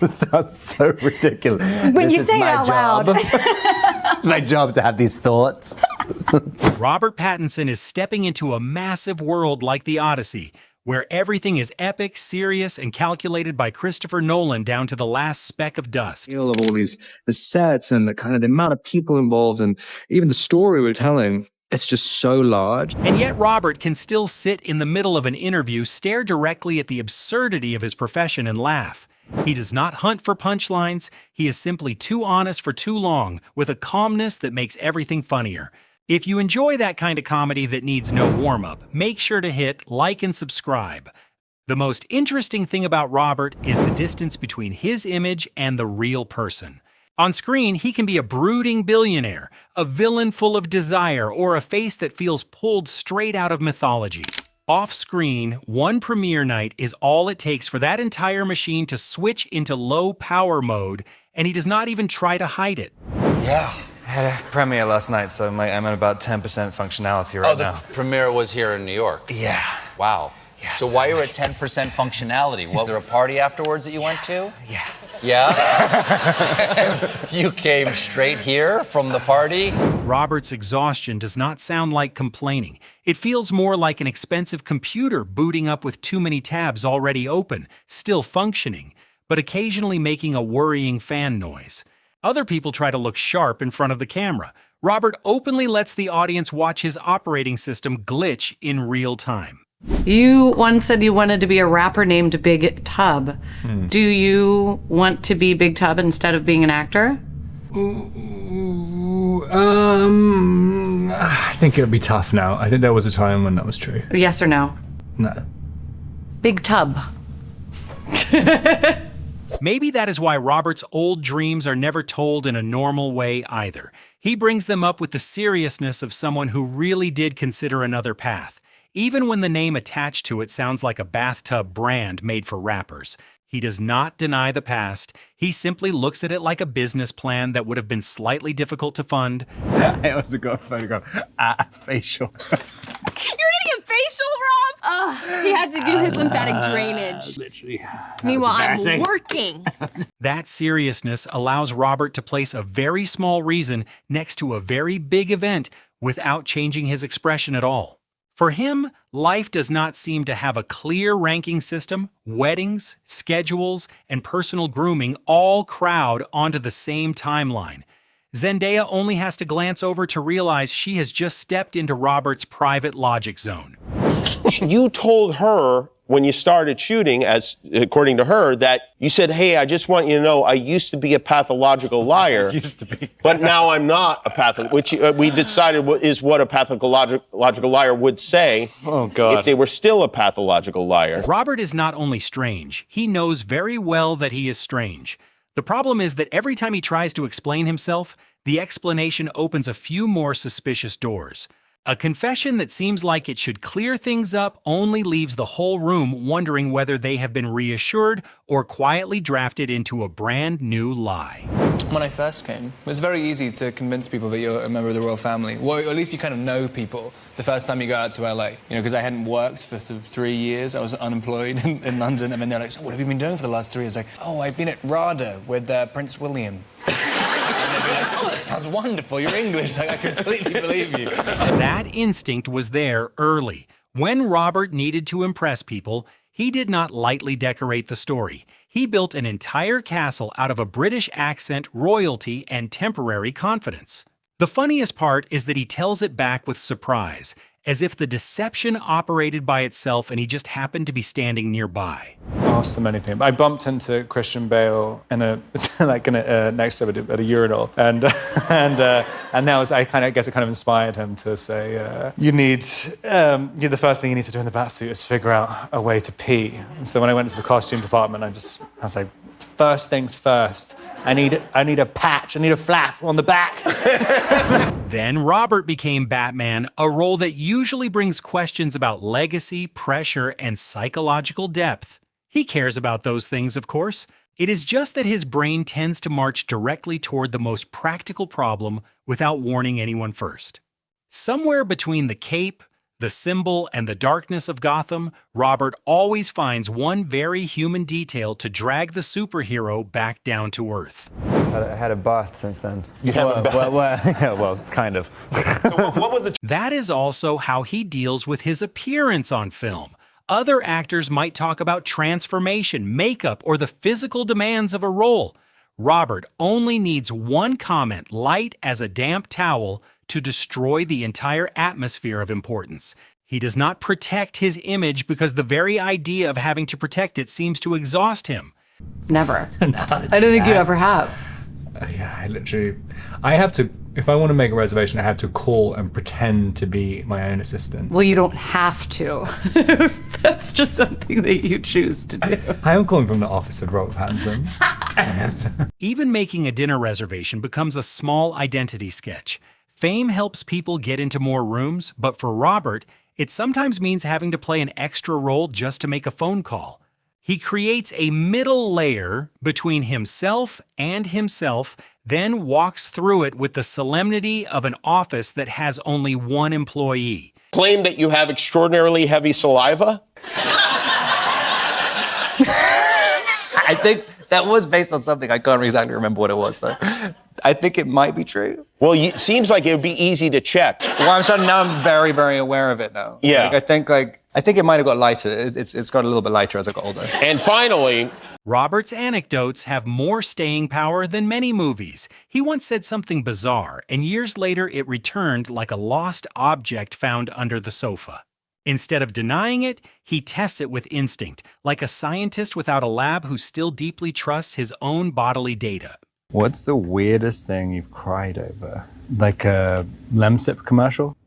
sounds so ridiculous. When this you is say it my out job. loud. My job to have these thoughts. Robert Pattinson is stepping into a massive world like the Odyssey, where everything is epic, serious, and calculated by Christopher Nolan down to the last speck of dust. Of all the sets and the amount of people involved and even the story we're telling, it's just so large. And yet Robert can still sit in the middle of an interview, stare directly at the absurdity of his profession and laugh. He does not hunt for punchlines. He is simply too honest for too long, with a calmness that makes everything funnier. If you enjoy that kind of comedy that needs no warm-up, make sure to hit like and subscribe. The most interesting thing about Robert is the distance between his image and the real person. On screen, he can be a brooding billionaire, a villain full of desire, or a face that feels pulled straight out of mythology. Off-screen, one premiere night is all it takes for that entire machine to switch into low power mode, and he does not even try to hide it. Yeah. I had a premiere last night, so I'm at about 10% functionality right now. Oh, the premiere was here in New York? Yeah. Wow. Yeah, so why are you at 10% functionality? Was there a party afterwards that you went to? Yeah. Yeah? You came straight here from the party? Robert's exhaustion does not sound like complaining. It feels more like an expensive computer booting up with too many tabs already open, still functioning, but occasionally making a worrying fan noise. Other people try to look sharp in front of the camera. Robert openly lets the audience watch his operating system glitch in real time. You once said you wanted to be a rapper named Big Tub. Do you want to be Big Tub instead of being an actor? I think it would be tough now. I think there was a time when that was true. Yes or no? No. Big Tub. Maybe that is why Robert's old dreams are never told in a normal way either. He brings them up with the seriousness of someone who really did consider another path, even when the name attached to it sounds like a bathtub brand made for rappers. He does not deny the past. He simply looks at it like a business plan that would have been slightly difficult to fund. I also got a photograph at a facial. You're getting a facial, Rob? He had to do his lymphatic drainage. Literally. Meanwhile, I'm working. That seriousness allows Robert to place a very small reason next to a very big event without changing his expression at all. For him, life does not seem to have a clear ranking system. Weddings, schedules, and personal grooming all crowd onto the same timeline. Zendaya only has to glance over to realize she has just stepped into Robert's private logic zone. You told her when you started shooting, as according to her, that you said, hey, I just want you to know I used to be a pathological liar. Used to be. But now I'm not a pathological, which we decided is what a pathological liar would say if they were still a pathological liar. Robert is not only strange, he knows very well that he is strange. The problem is that every time he tries to explain himself, the explanation opens a few more suspicious doors. A confession that seems like it should clear things up only leaves the whole room wondering whether they have been reassured or quietly drafted into a brand new lie. When I first came, it was very easy to convince people that you're a member of the royal family. Well, at least you kind of know people the first time you go out to LA. You know, because I hadn't worked for sort of 3 years. I was unemployed in London. And then they're like, so what have you been doing for the last 3 years? Like, oh, I've been at RADA with Prince William. Oh, that sounds wonderful. You're English. Like, I completely believe you. That instinct was there early. When Robert needed to impress people, he did not lightly decorate the story. He built an entire castle out of a British accent, royalty, and temporary confidence. The funniest part is that he tells it back with surprise, as if the deception operated by itself and he just happened to be standing nearby. Asked them anything. I bumped into Christian Bale in a next to him at a urinal, and that was I guess it kind of inspired him to say, the first thing you need to do in the bat suit is figure out a way to pee. And so when I went to the costume department, I was like, first things first. I need a patch. I need a flap on the back. Then Robert became Batman, a role that usually brings questions about legacy, pressure, and psychological depth. He cares about those things, of course. It is just that his brain tends to march directly toward the most practical problem without warning anyone first. Somewhere between the cape, The symbol and the darkness of Gotham, Robert always finds one very human detail to drag the superhero back down to earth. I had a bath since then. You have a bath? Yeah, well, kind of. That is also how he deals with his appearance on film. Other actors might talk about transformation, makeup, or the physical demands of a role. Robert only needs one comment, light as a damp towel, to destroy the entire atmosphere of importance. He does not protect his image because the very idea of having to protect it seems to exhaust him. Never. I don't think you ever have. Yeah, I have to, if I want to make a reservation, I have to call and pretend to be my own assistant. Well, you don't have to. That's just something that you choose to do. I am calling from the office of Robert Pattinson. Even making a dinner reservation becomes a small identity sketch. Fame helps people get into more rooms, but for Robert, it sometimes means having to play an extra role just to make a phone call. He creates a middle layer between himself and himself, then walks through it with the solemnity of an office that has only one employee. Claim that you have extraordinarily heavy saliva? I think that was based on something. I can't exactly remember what it was, though. I think it might be true. Well, it seems like it would be easy to check. Well, now I'm very, very aware of it now. Yeah. I think it might have got lighter. It's got a little bit lighter as I got older. And finally, Robert's anecdotes have more staying power than many movies. He once said something bizarre, and years later it returned like a lost object found under the sofa. Instead of denying it, he tests it with instinct, like a scientist without a lab who still deeply trusts his own bodily data. What's the weirdest thing you've cried over? Like a Lemsip commercial?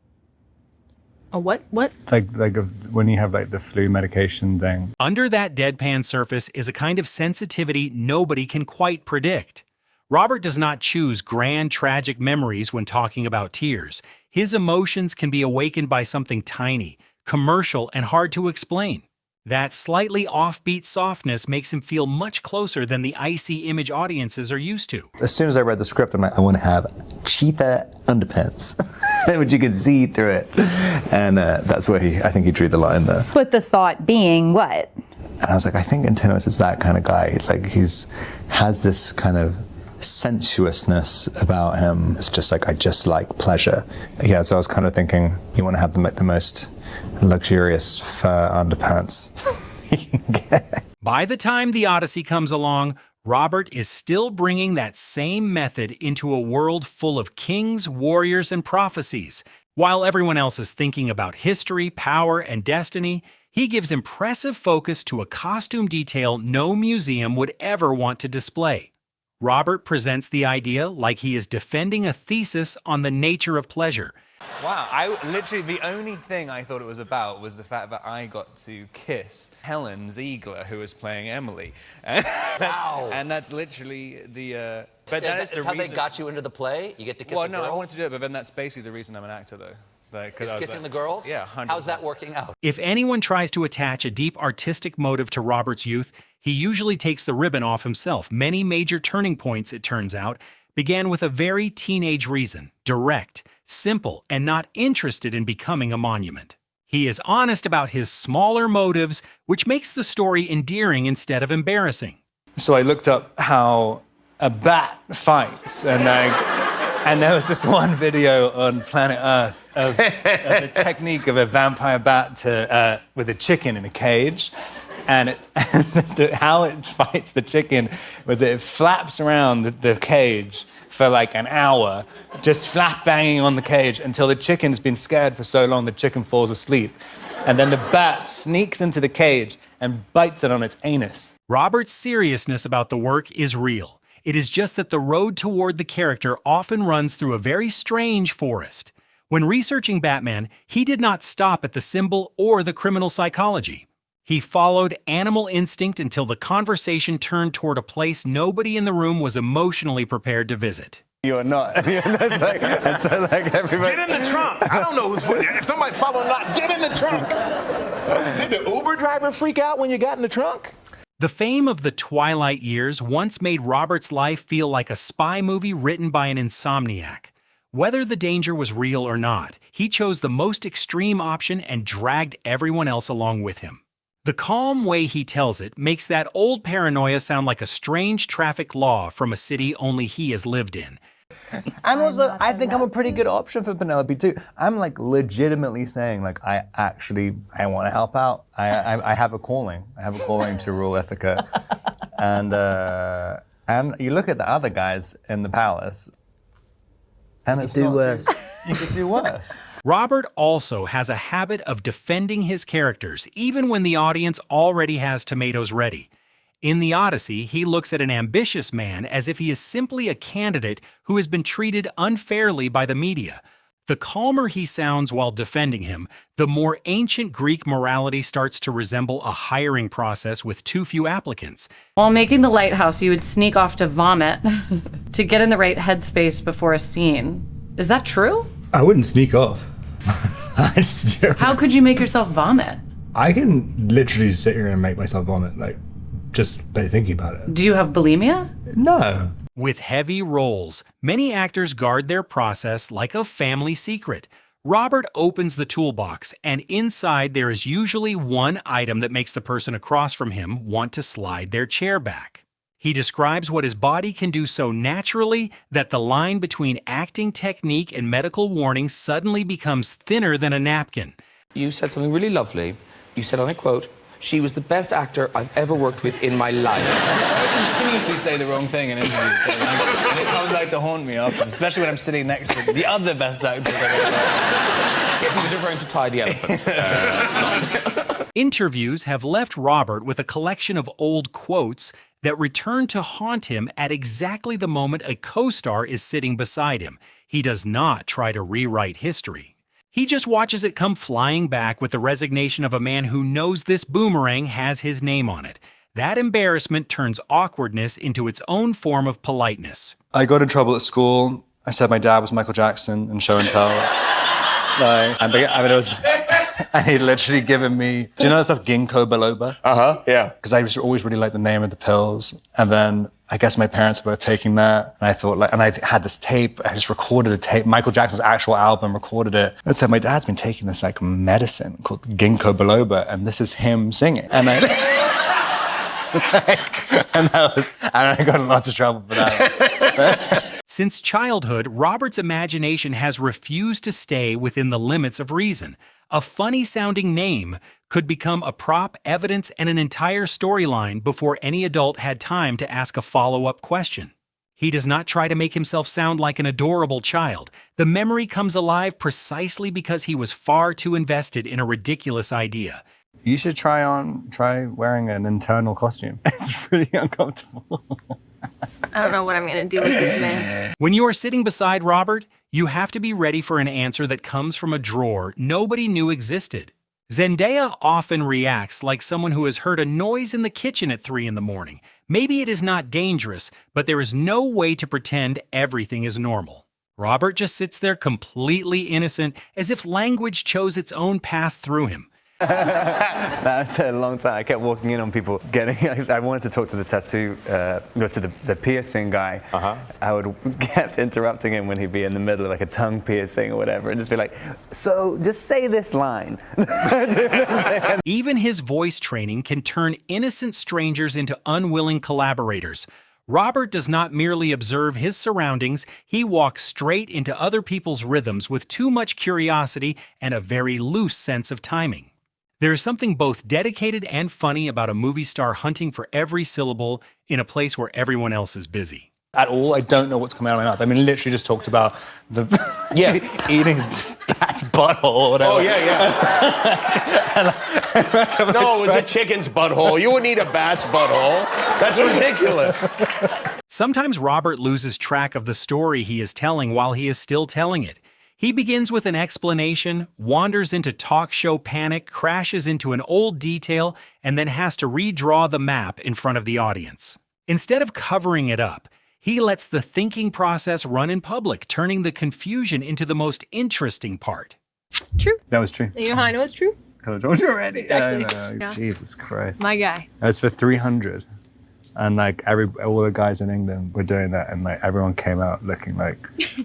A what? When you have the flu medication thing. Under that deadpan surface is a kind of sensitivity nobody can quite predict. Robert does not choose grand, tragic memories when talking about tears. His emotions can be awakened by something tiny, commercial, and hard to explain. That slightly offbeat softness makes him feel much closer than the icy image audiences are used to. As soon as I read the script, I'm like, I want to have cheetah underpants, which you can see through it. And that's where I think he drew the line there. But the thought being what? And I was like, I think Antinous is that kind of guy. It's like has this kind of sensuousness about him. It's just like, I just like pleasure. Yeah, so I was kind of thinking, you want to have the most luxurious fur underpants. By the time the Odyssey comes along, Robert is still bringing that same method into a world full of kings, warriors, and prophecies. While everyone else is thinking about history, power, and destiny, he gives impressive focus to a costume detail no museum would ever want to display. Robert presents the idea like he is defending a thesis on the nature of pleasure. Wow, the only thing I thought it was about was the fact that I got to kiss Helen Ziegler, who was playing Emily. And that's literally the... but that's how they got you into the play? You get to kiss a girl? Well, no, I wanted to do it, but then that's basically the reason I'm an actor, though. Is kissing the girls? Yeah, 100%. How's that working out? If anyone tries to attach a deep artistic motive to Robert's youth, he usually takes the ribbon off himself. Many major turning points, it turns out, began with a very teenage reason, direct, simple, and not interested in becoming a monument. He is honest about his smaller motives, which makes the story endearing instead of embarrassing. So I looked up how a bat fights, and there was this one video on Planet Earth of the technique of a vampire bat with a chicken in a cage. And how it fights the chicken was it flaps around the cage for like an hour, just flap banging on the cage until the chicken's been scared for so long the chicken falls asleep. And then the bat sneaks into the cage and bites it on its anus. Robert's seriousness about the work is real. It is just that the road toward the character often runs through a very strange forest. When researching Batman, he did not stop at the symbol or the criminal psychology. He followed animal instinct until the conversation turned toward a place nobody in the room was emotionally prepared to visit. You're not. And so everybody... Get in the trunk. I don't know who's putting it. If somebody following not, get in the trunk. Did the Uber driver freak out when you got in the trunk? The fame of the Twilight years once made Robert's life feel like a spy movie written by an insomniac. Whether the danger was real or not, he chose the most extreme option and dragged everyone else along with him. The calm way he tells it makes that old paranoia sound like a strange traffic law from a city only he has lived in. And also, I think I'm a pretty good option for Penelope too. I'm like legitimately saying, like, I want to help out. I have a calling. I have a calling to rule Ithaca. And you look at the other guys in the palace, and it's do worse. You could do worse. Robert also has a habit of defending his characters, even when the audience already has tomatoes ready. In the Odyssey, he looks at an ambitious man as if he is simply a candidate who has been treated unfairly by the media. The calmer he sounds while defending him, the more ancient Greek morality starts to resemble a hiring process with too few applicants. While making the lighthouse, you would sneak off to vomit to get in the right headspace before a scene. Is that true? I wouldn't sneak off. I just do. How could you make yourself vomit? I can literally sit here and make myself vomit, like, just by thinking about it. Do you have bulimia? No. With heavy roles, many actors guard their process like a family secret. Robert opens the toolbox, and inside there is usually one item that makes the person across from him want to slide their chair back. He describes what his body can do so naturally that the line between acting technique and medical warning suddenly becomes thinner than a napkin. You said something really lovely. You said, and I quote, "She was the best actor I've ever worked with in my life." I continuously say the wrong thing in interviews, and it comes back to haunt me afterwards, especially when I'm sitting next to the other best actor. Yes, he was referring to Ty the Elephant. Interviews have left Robert with a collection of old quotes that return to haunt him at exactly the moment a co-star is sitting beside him. He does not try to rewrite history. He just watches it come flying back with the resignation of a man who knows this boomerang has his name on it. That embarrassment turns awkwardness into its own form of politeness. I got in trouble at school. I said my dad was Michael Jackson in show and tell. It was... And he'd literally given me, do you know that stuff, ginkgo biloba? Yeah. Because I just always really liked the name of the pills. And then I guess my parents were taking that. And I thought, and I had this tape, I just recorded a tape, Michael Jackson's actual album, recorded it. And said, my dad's been taking this like medicine called ginkgo biloba, and this is him singing. And I got in lots of trouble for that. Since childhood, Robert's imagination has refused to stay within the limits of reason. A funny-sounding name could become a prop, evidence, and an entire storyline before any adult had time to ask a follow-up question. He does not try to make himself sound like an adorable child. The memory comes alive precisely because he was far too invested in a ridiculous idea. You should try wearing an internal costume. It's pretty uncomfortable. I don't know what I'm going to do with this man. When you are sitting beside Robert, you have to be ready for an answer that comes from a drawer nobody knew existed. Zendaya often reacts like someone who has heard a noise in the kitchen at 3 in the morning. Maybe it is not dangerous, but there is no way to pretend everything is normal. Robert just sits there completely innocent, as if language chose its own path through him. That was a long time. I kept walking in on people I wanted to talk to the tattoo, to the piercing guy. I would kept interrupting him when he'd be in the middle of like a tongue piercing or whatever, and just be like, "So just say this line." Even his voice training can turn innocent strangers into unwilling collaborators. Robert does not merely observe his surroundings, he walks straight into other people's rhythms with too much curiosity and a very loose sense of timing. There is something both dedicated and funny about a movie star hunting for every syllable in a place where everyone else is busy. At all, I don't know what's coming out of my mouth. I mean, literally just talked about the eating bat's butthole or whatever. Oh, yeah. No, it was a chicken's butthole. You wouldn't eat a bat's butthole. That's ridiculous. Sometimes Robert loses track of the story he is telling while he is still telling it. He begins with an explanation, wanders into talk show panic, crashes into an old detail, and then has to redraw the map in front of the audience. Instead of covering it up, he lets the thinking process run in public, turning the confusion into the most interesting part. True. That was true. You know how I know it's true? Because I told you already. Exactly. I know. Yeah. Jesus Christ. My guy. As for 300. And like all the guys in England were doing that, and like everyone came out looking like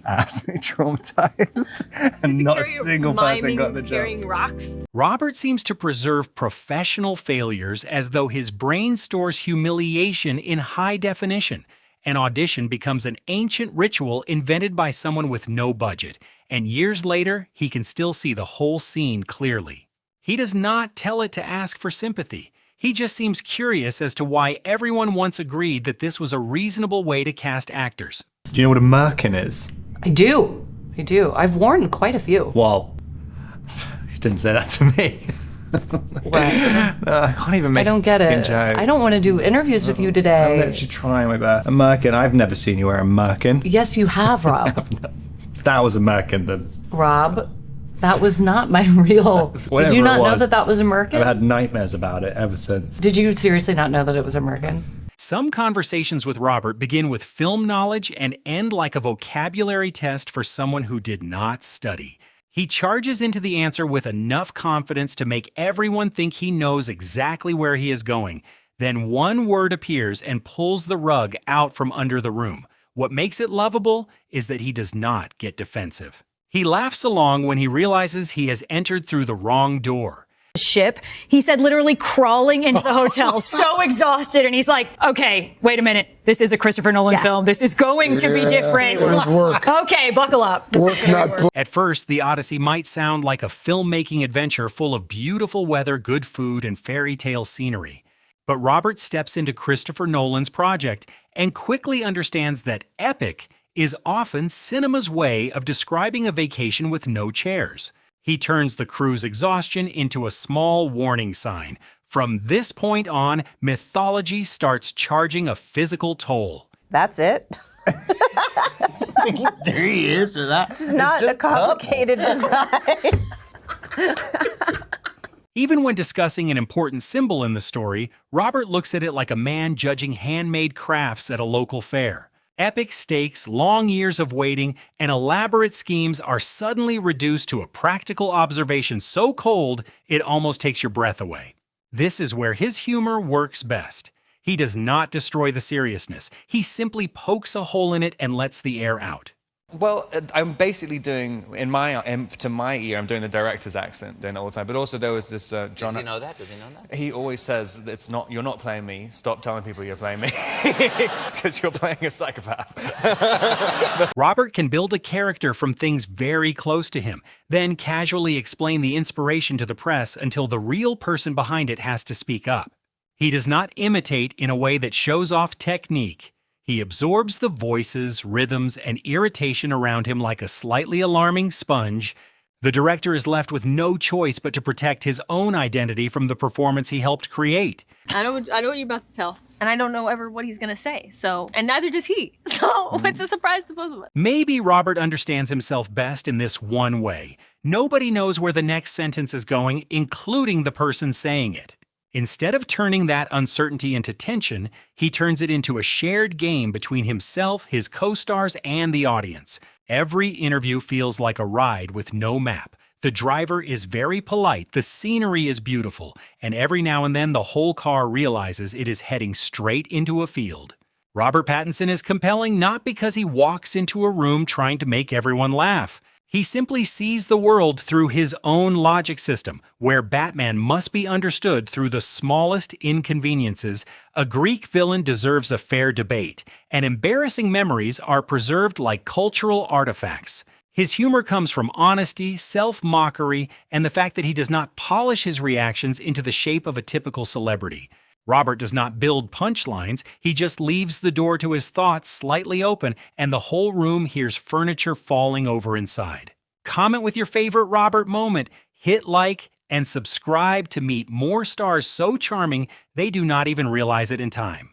absolutely traumatized, and not a single person got the job. Carrying rocks. Robert seems to preserve professional failures as though his brain stores humiliation in high definition. An audition becomes an ancient ritual invented by someone with no budget, and years later, he can still see the whole scene clearly. He does not tell it to ask for sympathy. He just seems curious as to why everyone once agreed that this was a reasonable way to cast actors. Do you know what a merkin is? I do. I've worn quite a few. Well, you didn't say that to me. What? I can't even make I don't get it. joke. I don't want to do interviews with you today. I'm literally trying with a merkin. I've never seen you wear a merkin. Yes, you have, Rob. If that was a merkin, then... Rob, that was not my real... Did you not know that that was a merkin? I've had nightmares about it ever since. Did you seriously not know that it was a merkin? Some conversations with Robert begin with film knowledge and end like a vocabulary test for someone who did not study. He charges into the answer with enough confidence to make everyone think he knows exactly where he is going. Then one word appears and pulls the rug out from under the room. What makes it lovable is that he does not get defensive. He laughs along when he realizes he has entered through the wrong door. Ship. He said literally crawling into the hotel, so exhausted. And he's like, okay, wait a minute. This is a Christopher Nolan film. This is going to be different. Work. Okay, buckle up. At first, the Odyssey might sound like a filmmaking adventure full of beautiful weather, good food, and fairy tale scenery. But Robert steps into Christopher Nolan's project and quickly understands that epic is often cinema's way of describing a vacation with no chairs. He turns the crew's exhaustion into a small warning sign. From this point on, mythology starts charging a physical toll. That's it. There he is for that. This is not a complicated design. Even when discussing an important symbol in the story, Robert looks at it like a man judging handmade crafts at a local fair. Epic stakes, long years of waiting, and elaborate schemes are suddenly reduced to a practical observation so cold it almost takes your breath away. This is where his humor works best. He does not destroy the seriousness. He simply pokes a hole in it and lets the air out. Well, I'm basically doing, to my ear, I'm doing the director's accent, doing it all the time. But also there was this John... Does he know that? He always says, you're not playing me. Stop telling people you're playing me. Because you're playing a psychopath. Robert can build a character from things very close to him, then casually explain the inspiration to the press until the real person behind it has to speak up. He does not imitate in a way that shows off technique. He absorbs the voices, rhythms, and irritation around him like a slightly alarming sponge. The director is left with no choice but to protect his own identity from the performance he helped create. I know what you're about to tell, and I don't know ever what he's gonna say. And neither does he. So it's a surprise to both of us. Maybe Robert understands himself best in this one way. Nobody knows where the next sentence is going, including the person saying it. Instead of turning that uncertainty into tension, he turns it into a shared game between himself, his co-stars, and the audience. Every interview feels like a ride with no map. The driver is very polite, the scenery is beautiful, and every now and then the whole car realizes it is heading straight into a field. Robert Pattinson is compelling not because he walks into a room trying to make everyone laugh. He simply sees the world through his own logic system, where Batman must be understood through the smallest inconveniences. A Greek villain deserves a fair debate, and embarrassing memories are preserved like cultural artifacts. His humor comes from honesty, self-mockery, and the fact that he does not polish his reactions into the shape of a typical celebrity. Robert does not build punchlines, he just leaves the door to his thoughts slightly open and the whole room hears furniture falling over inside. Comment with your favorite Robert moment, hit like, and subscribe to meet more stars so charming they do not even realize it in time.